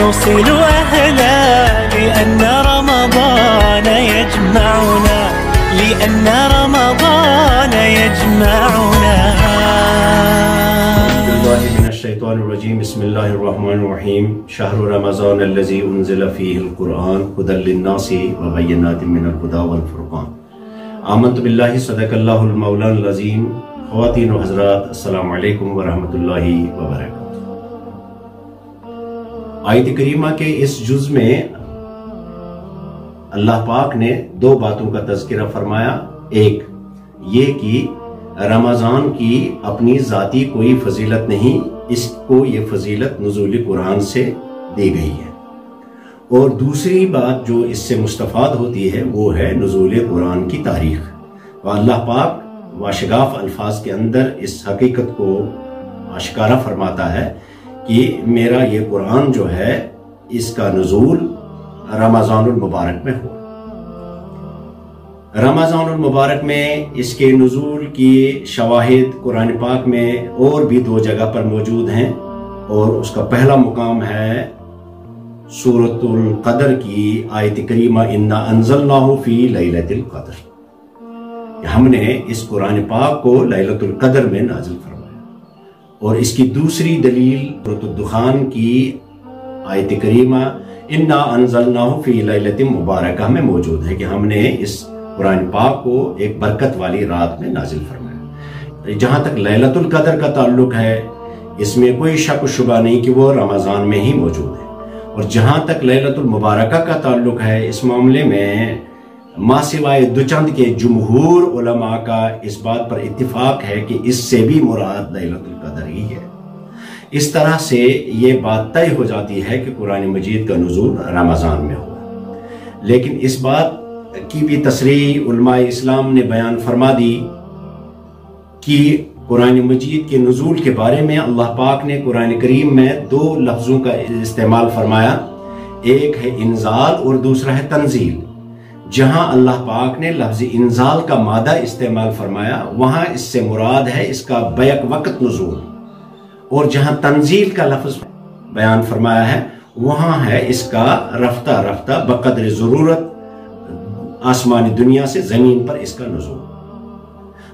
نوصل أهلا لأن رمضان يجمعنا، لأن رمضان يجمعنا. بالله من الشيطان الرجيم. بسم الله الرحمن الرحيم. شهر رمضان الذي أنزل فيه القرآن هدى للناس وبينات من الهدى والفرقان. آمنت بالله صدق الله المولان العظيم. خواتین و حضرات، السلام علیکم ورحمۃ اللہ وبرکاتہ. آیت کریمہ کے اس جز میں اللہ پاک نے دو باتوں کا تذکرہ فرمایا. ایک یہ کہ رمضان کی اپنی ذاتی کوئی فضیلت نہیں، اس کو یہ فضیلت نزول قرآن سے دی گئی ہے. اور دوسری بات جو اس سے مستفاد ہوتی ہے وہ ہے نزول قرآن کی تاریخ. اللہ پاک واشگاف الفاظ کے اندر اس حقیقت کو آشکارا فرماتا ہے کہ میرا یہ قرآن جو ہے اس کا نزول رمضان المبارک میں ہوا. رمضان المبارک میں اس کے نزول کی شواہد قرآن پاک میں اور بھی دو جگہ پر موجود ہیں، اور اس کا پہلا مقام ہے سورۃ القدر کی آیت کریمہ انا انزلناہ فی لیلۃ القدر. ہم نے اس قرآن پاک کو لیلۃ القدر میں نازل فرمایا. اور اس کی دوسری دلیل سورۃ الدخان کی آیت کریمہ انا انزلناہ فی لیلۃ مبارکہ میں موجود ہے کہ ہم نے اس قرآن پاک کو ایک برکت والی رات میں نازل فرمایا. جہاں تک لیلۃ القدر کا تعلق ہے اس میں کوئی شک و شبہ نہیں کہ وہ رمضان میں ہی موجود ہے. اور جہاں تک لیلۃ المبارکہ کا تعلق ہے اس معاملے میں ما سوائے دو چند کے جمہور علماء کا اس بات پر اتفاق ہے کہ اس سے بھی مراد لیلۃ القدر ہی ہے. اس طرح سے یہ بات طے ہو جاتی ہے کہ قرآن مجید کا نزول رمضان میں ہوا. لیکن اس بات کی بھی تصریح علماء اسلام نے بیان فرما دی کہ قرآن مجید کے نزول کے بارے میں اللہ پاک نے قرآن کریم میں دو لفظوں کا استعمال فرمایا. ایک ہے انزال اور دوسرا ہے تنزیل. جہاں اللہ پاک نے لفظ انزال کا مادہ استعمال فرمایا وہاں اس سے مراد ہے اس کا بیک وقت نزول، اور جہاں تنزیل کا لفظ بیان فرمایا ہے وہاں ہے اس کا رفتہ رفتہ بقدر ضرورت آسمانی دنیا سے زمین پر اس کا نزول.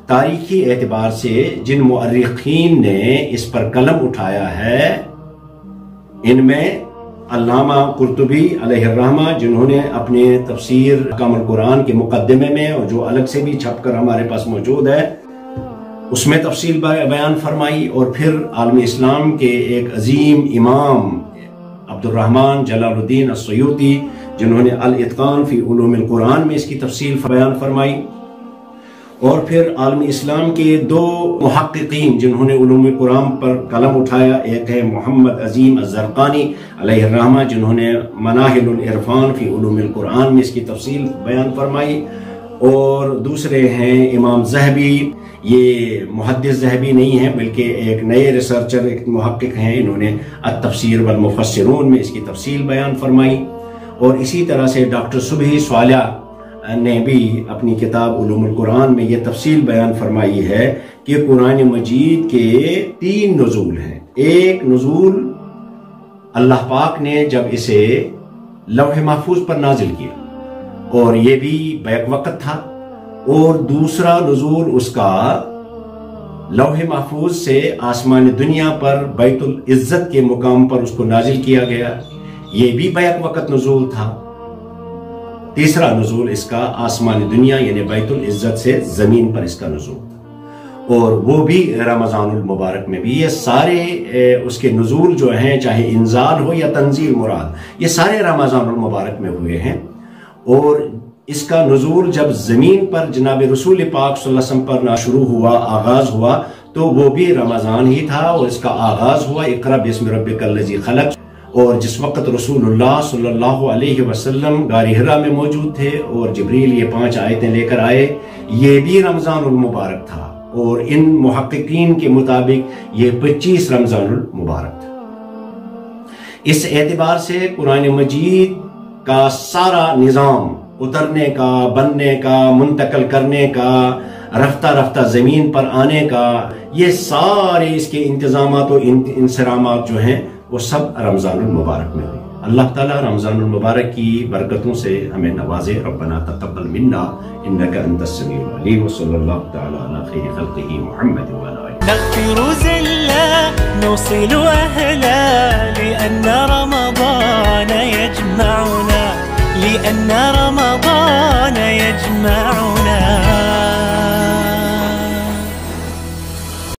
تاریخی اعتبار سے جن مؤرخین نے اس پر قلم اٹھایا ہے ان میں علامہ قرطبی علیہ الرحمہ، جنہوں نے اپنے تفسیر احکام القرآن کے مقدمے میں اور جو الگ سے بھی چھپ کر ہمارے پاس موجود ہے اس میں تفصیل بیان فرمائی. اور پھر عالم اسلام کے ایک عظیم امام عبد الرحمن جلال الدین السیوطی جنہوں نے الاتقان فی علوم القرآن میں اس کی تفصیل بیان فرمائی. اور پھر عالم اسلام کے دو محققین جنہوں نے علوم قرآن پر قلم اٹھایا، ایک ہے محمد عظیم الزرقانی علیہ الرحمہ جنہوں نے مناہل العرفان فی علوم القرآن میں اس کی تفصیل بیان فرمائی، اور دوسرے ہیں امام ذہبی. یہ محدث ذہبی نہیں ہیں بلکہ ایک نئے ریسرچر ایک محقق ہیں، انہوں نے التفسیر والمفسرون میں اس کی تفصیل بیان فرمائی. اور اسی طرح سے ڈاکٹر صبحی صالح نے بھی اپنی کتاب علوم القرآن میں یہ تفصیل بیان فرمائی ہے کہ قرآن مجید کے 3 نزول ہیں. ایک نزول اللہ پاک نے جب اسے لوح محفوظ پر نازل کیا اور یہ بھی بیک وقت تھا، اور دوسرا نزول اس کا لوح محفوظ سے آسمان دنیا پر بیت العزت کے مقام پر اس کو نازل کیا گیا، یہ بھی بیک وقت نزول تھا. تیسرا نزول اس کا آسمان دنیا یعنی بیت العزت سے زمین پر اس کا نزول، اور وہ بھی رمضان المبارک میں بھی. یہ سارے اس کے نزول جو ہیں چاہے انزال ہو یا تنزیل مراد یہ سارے رمضان المبارک میں ہوئے ہیں. اور اس کا نزول جب زمین پر جناب رسول پاک صلی اللہ علیہ وسلم پر شروع ہوا، آغاز ہوا، تو وہ بھی رمضان ہی تھا، اور اس کا آغاز ہوا اقرأ باسم ربک الذی خلق. اور جس وقت رسول اللہ صلی اللہ علیہ وسلم غار حرا میں موجود تھے اور جبریل یہ 5 آیتیں لے کر آئے، یہ بھی رمضان المبارک تھا، اور ان محققین کے مطابق یہ 25 رمضان المبارک تھا. اس اعتبار سے قرآن مجید کا سارا نظام اترنے کا، بننے کا، منتقل کرنے کا، رفتہ رفتہ زمین پر آنے کا، یہ سارے اس کے انتظامات و انصرامات جو ہیں وہ سب رمضان المبارک میں ہوئی۔ اللہ تعالیٰ رمضان المبارک کی برکتوں سے ہمیں نوازے۔ ربنا تقبل منا انک انت السمیع العلیم، وصلی اللہ تعالیٰ علی خیر خلقہ محمد وعلی آلہ۔ نغفر زلا نوصل أهلا لأن رمضان يجمعنا، لأن رمضان يجمعنا.